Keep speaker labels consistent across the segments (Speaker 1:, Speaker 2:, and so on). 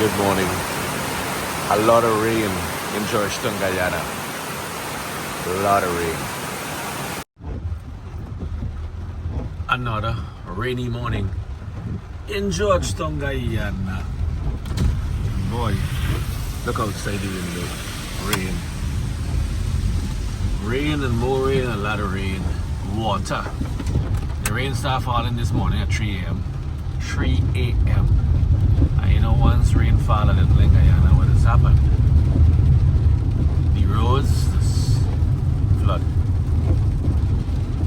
Speaker 1: good morning. A lot of rain in Georgetown, Guyana. A lot of rain. Another rainy morning in Georgetown, Guyana. Boy, look outside the window. Rain. Rain and more rain, a lot of rain. Water. The rain started falling this morning at 3 a.m. 3 a.m. And you know, once rain fall a little in Guyana, what has happened? The roads just flood.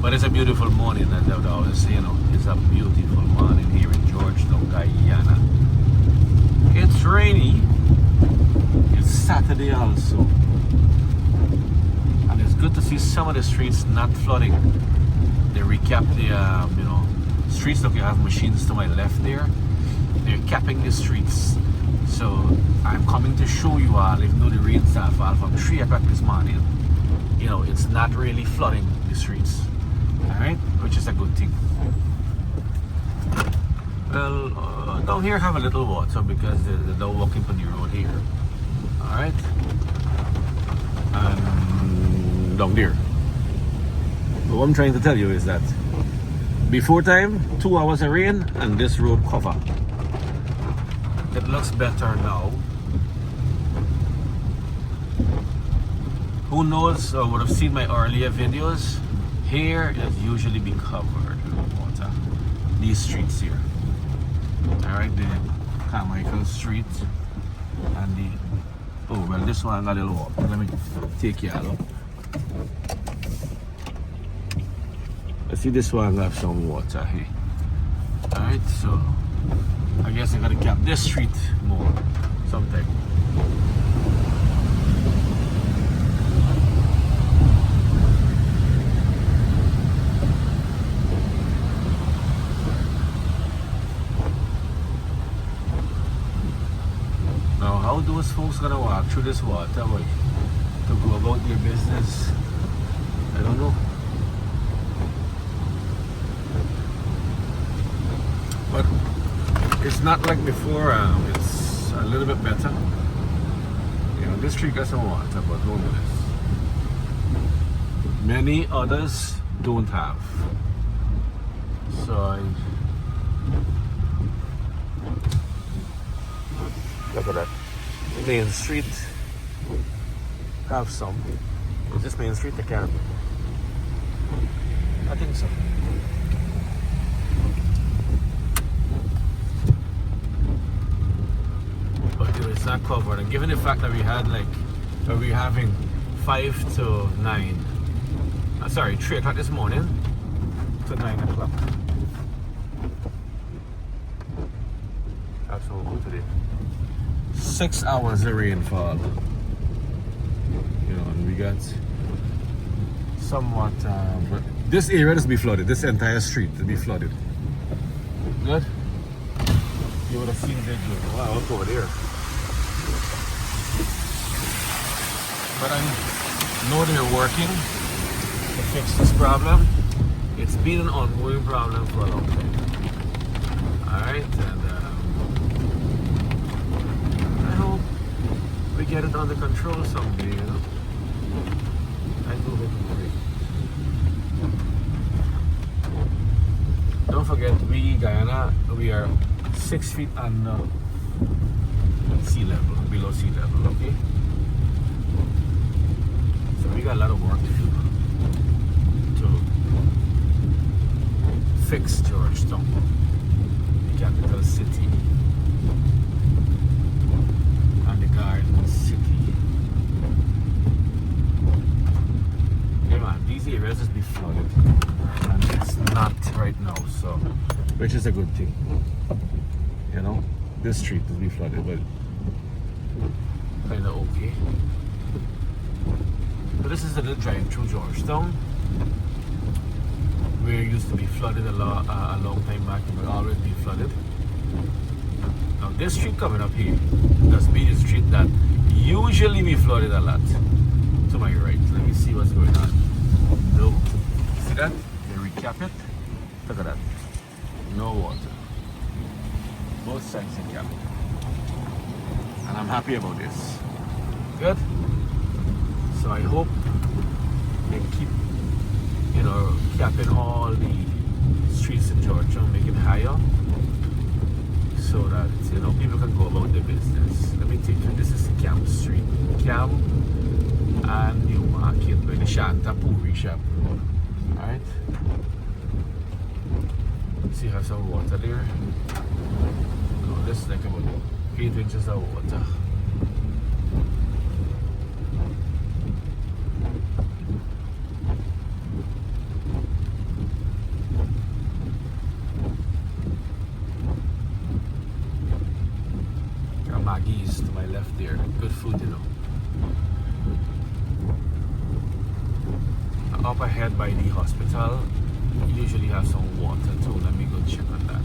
Speaker 1: But it's a beautiful morning, as I would always say, you know, it's a beautiful morning here in Georgetown, Guyana. It's rainy. It's Saturday also. And it's good to see some of the streets not flooding. They recap the, streets. Look, you have machines to my left there. They're capping the streets. So I'm coming to show you all, even though the rain started fall from 3 o'clock this morning, you know, it's not really flooding the streets. Alright? Which is a good thing. Well, down here have a little water because they're now walking on the road here. Alright? And down there. But what I'm trying to tell you is that before time, 2 hours of rain and this road cover. It looks better now. Who knows or would have seen my earlier videos? Here it usually be covered with water. These streets here. Alright, the Carmichael Street and the this one got a little walk. Let me take you out. I see this one got some water here. Alright, so I guess I gotta cap this street more sometime. Now, how those folks gonna walk through this water to go about their business? I don't know. But it's not like before, it's a little bit better. You know, this street got some water, but don't do this. Many others don't have. So look at that. Main Street have some. Is this Main Street? I can't. I think so. It's not covered, and given the fact that we had we're having 5 to 9 3 o'clock this morning to 9 o'clock. That's all good today. 6 hours of rainfall, you know, and we got somewhat but this area has to be flooded. This entire street will be flooded. Good. You would have seen the video. Wow, look over there. But I know they're working to fix this problem. It's been an ongoing problem for a long time. Alright, and I hope we get it under control someday, you know. I do hope and pray. Don't forget, we, Guyana, we are 6 feet under sea level, below sea level, okay? So we got a lot of work to do to fix Georgetown, the capital city, and the garden city. Yeah man, these areas just be flooded, and it's not right now, so which is a good thing. You know, this street will be flooded, but kind of okay. But this is a little drive through Georgetown, where it used to be flooded a long time back. It will always be flooded. Now this street coming up here must be the street that usually be flooded a lot. To my right, let me see what's going on. No, see that? They recap it. Look at that. No water. Both sides are capped. and I'm happy about this. Good. So I hope they keep, capping all the streets in Georgetown, make it higher, so that people can go about their business. Let me take you. This is Camp Street, Camp and New Market, where the Shanta Puri shop. All right. See, have some water there. Oh, this is like about 8 inches of water. Maggie's to my left there. Good food, Up ahead by the hospital, usually have some water too. Let me go check on that.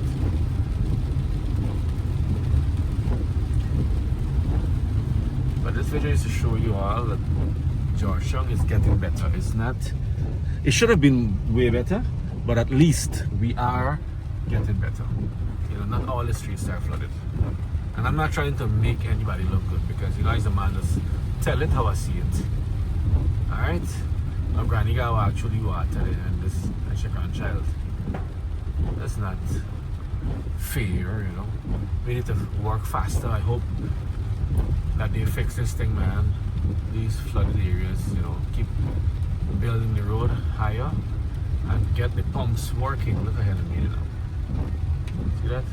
Speaker 1: But this video is to show you all that Georgetown is getting better. It should have been way better, but at least we are getting better. Not all the streets are flooded. And I'm not trying to make anybody look good, because as a man, just tell it how I see it. Alright? My granny got actually water and this is your grandchild. That's not fair, We need to work faster. I hope that they fix this thing, man. These flooded areas, keep building the road higher and get the pumps working. Look ahead of me now. See that?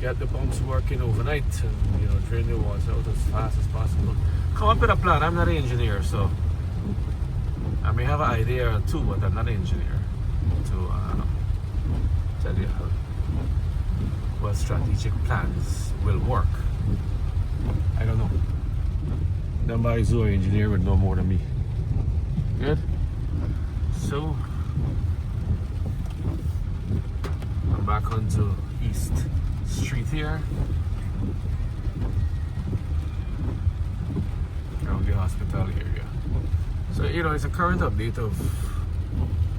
Speaker 1: Get the pumps working overnight and drain the water out as fast as possible. Come up with a plan. I'm not an engineer, so I may have an idea or two, but I'm not an engineer to tell you what strategic plans will work. I don't know. Nobody's an engineer would know more than me. Good. So I'm back onto East Street here, around the hospital area. So it's a current update of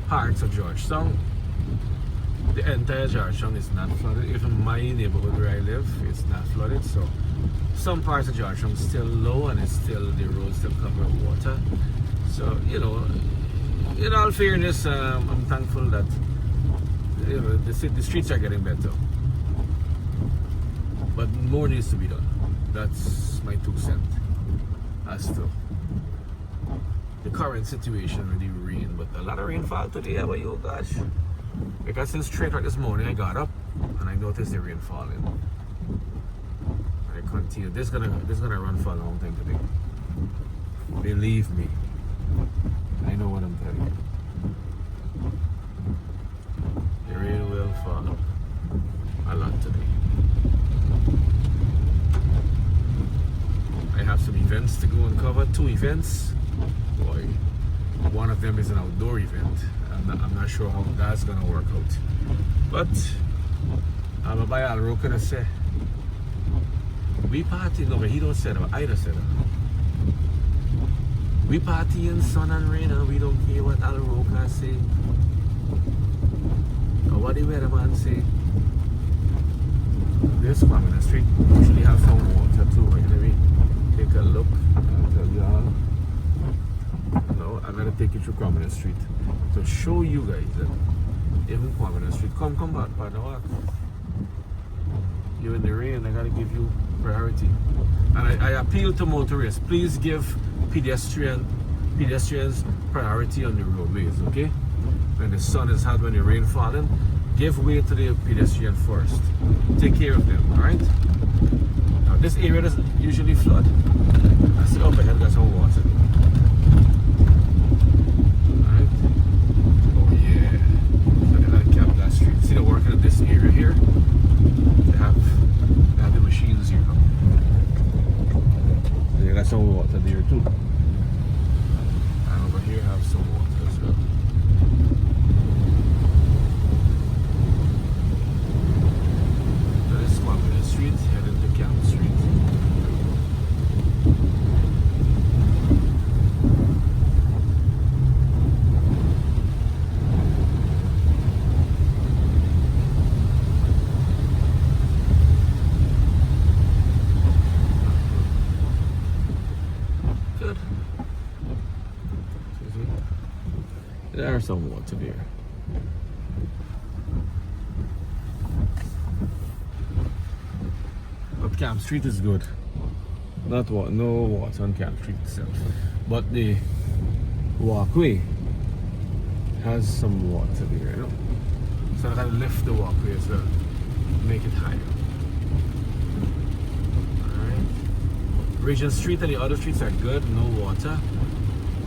Speaker 1: parts of Georgetown. The entire Georgetown is not flooded. Even my neighborhood where I live, it's not flooded. So some parts of Georgetown is still low, and the roads still covered with water. So in all fairness, I'm thankful that the streets are getting better. But more needs to be done. That's my 2 cents as to the current situation with the rain. But a lot of rainfall today. How about you, gosh? Because since 3 o'clock this morning, I got up and I noticed the rain falling. I continue. This is gonna run for a long time today. Believe me, I know what I'm telling you. The rain will fall a lot today. I have some events to go and cover. 2 events. Boy, one of them is an outdoor event. I'm not sure how that's gonna work out. But I'm by Alro gonna say we party. No, but he don't say that. I don't say that. We party in sun and rain, and we don't care what Alro can say or what the weatherman say. This one in the street usually have some water too. Right? Let me take a look. I'll tell you all. No, I'm gonna take you through Prominent Street to show you guys that even Prominent Street. Come back, partner. What? You're in the rain. I gotta give you priority. And I appeal to motorists. Please give pedestrians priority on the roadways. Okay? When the sun is hot, when the rain falling, give way to the pedestrian first. Take care of them. All right? Now this area doesn't usually flood. I see up ahead got some water. Alright. Oh yeah. So they gotta cap that street. See they're working at this area here. They have the machines here. And they got some water there too. And over here have some water as well. Street, heading to Camp Street. There's some water there. But Camp Street is good. No water on Camp Street itself. But the walkway has some water there, you know. So I gotta lift the walkway as well. Make it higher. Alright. Regent Street and the other streets are good, no water.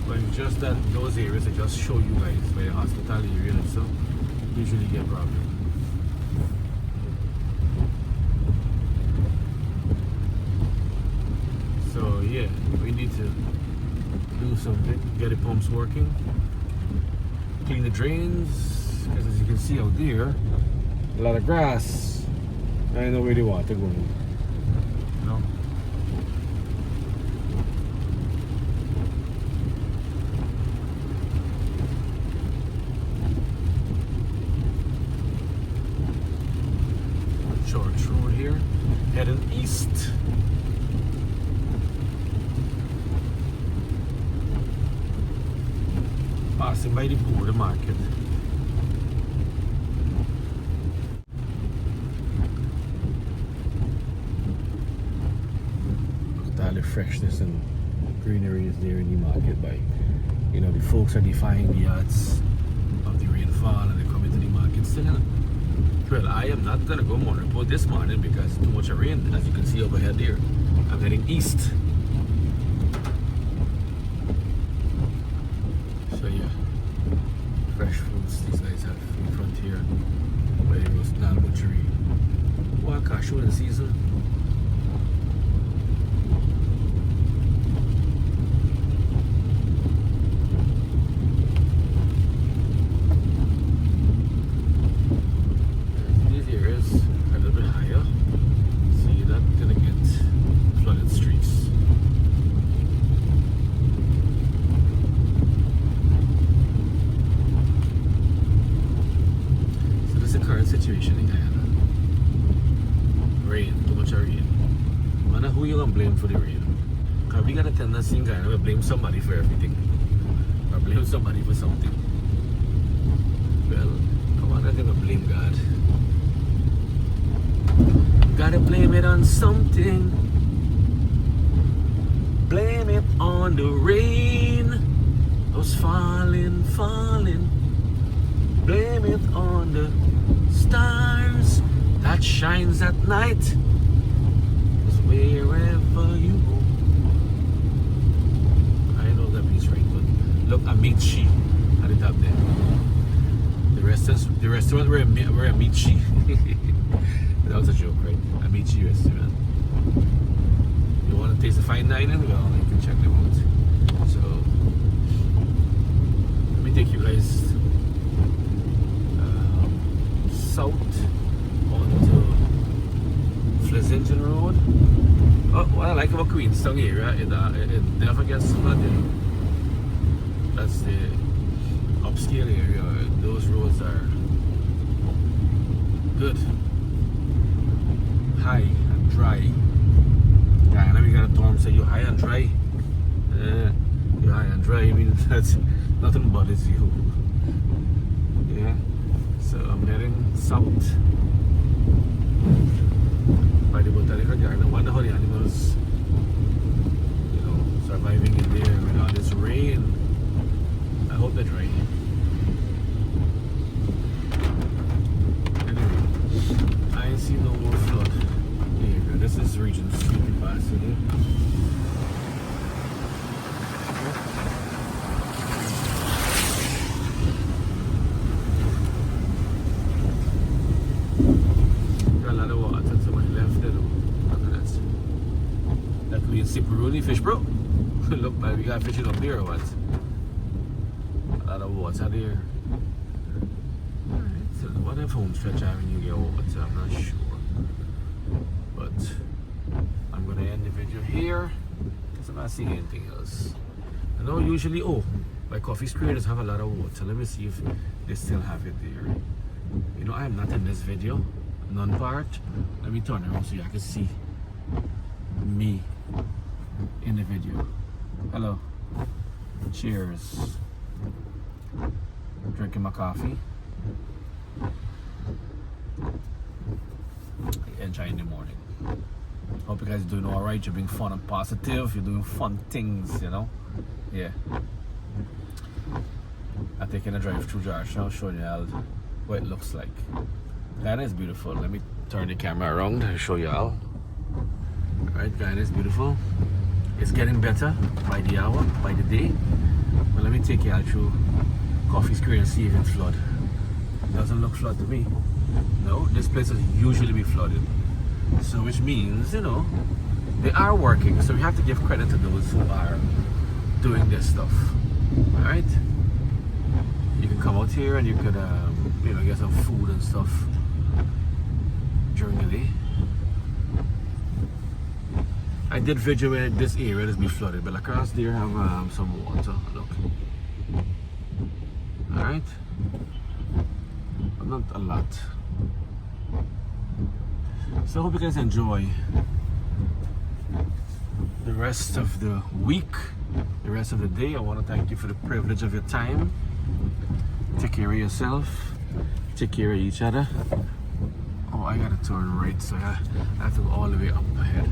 Speaker 1: But it's just that those areas I just show you guys by the hospital area and so usually get problem. So yeah, we need to do something, get the pumps working, clean the drains, because as you can see out there, a lot of grass. I know where the water going. You know? Church Road here, heading east. Passing by the border market. Look at all the freshness and greenery is there in the market by, you know, the folks are defying the odds of the rainfall and they come into the market still, you know. Well, I am not gonna go morning report this morning because too much rain, as you can see over here there. I'm heading east. So yeah, fresh fruits these guys have in front here. By the Rosnal Butchery. Well, cashew in season. These areas are a little bit higher, so you're not gonna get flooded streets. Current situation in Guyana. Rain, too much rain. Man, who you gonna blame for the rain? Because we got a tendency in Guyana to blame somebody for everything. Or blame somebody for something. Well, come on, I'm gonna blame God. Gotta blame it on something. Blame it on the rain. Those falling. Blame it on the stars that shines at night. 'Cause wherever you go, I know that means right, but look, Amici at the top there. The restaurant where Amici. That was a joke, right? Amici restaurant. You want to taste the fine dining? Well, you can check them out. So let me take you guys south onto Pleasanton Road. Oh, what I like about Queenstown area, it never gets flooded. That's the upscale area. Those roads are good, high and dry. Yeah, now we got a term say you high and dry. You high and dry. I mean that's nothing bothers you. Yeah. So I'm heading south by the botanical garden. I wonder how the animals, you know, surviving in there with all this rain. I hope they're dry. Anyway, I ain't seen no more flood. There you go. This is Regent Street we passed here. Siperuni fish, bro. Look, man, we got fishing up there or what? A lot of water there. Alright, so what if Homestretch Avenue get water? I'm not sure. But I'm gonna end the video here because I'm not seeing anything else. I know usually, my coffee screeners have a lot of water. Let me see if they still have it there. You know, I am not in this video, none part. Let me turn around so you can see me in the video. Hello. Cheers. drinking my coffee, enjoying the morning. Hope you guys are doing alright. You're being fun and positive. You're doing fun things, you know. Yeah. I'm taking a drive through Georgetown, showing you all what it looks like. Guyana is beautiful. Let me turn the camera around and show you all. Alright, Guyana is beautiful. It's getting better by the hour, by the day. But let me take you all through Coffee Square and see if it's flooded. Doesn't look flooded to me. No, this place will usually be flooded. So which means, you know, they are working. So we have to give credit to those who are doing this stuff. Alright? You can come out here and you could, you know, get some food and stuff during the day. I did video where this area has been flooded, but across there have some water. Look. Alright? But not a lot. So I hope you guys enjoy the rest of the week, the rest of the day. I want to thank you for the privilege of your time. Take care of yourself. Take care of each other. Oh, I gotta turn right, so I have to go all the way up ahead.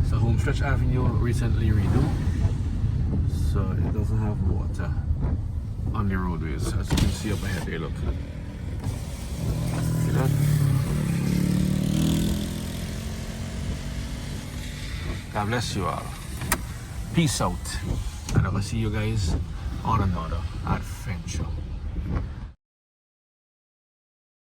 Speaker 1: So Homestretch Avenue recently redone, so it doesn't have water on the roadways, as you can see up ahead there. Look, see that? God bless you all. Peace out, and I will see you guys on another adventure.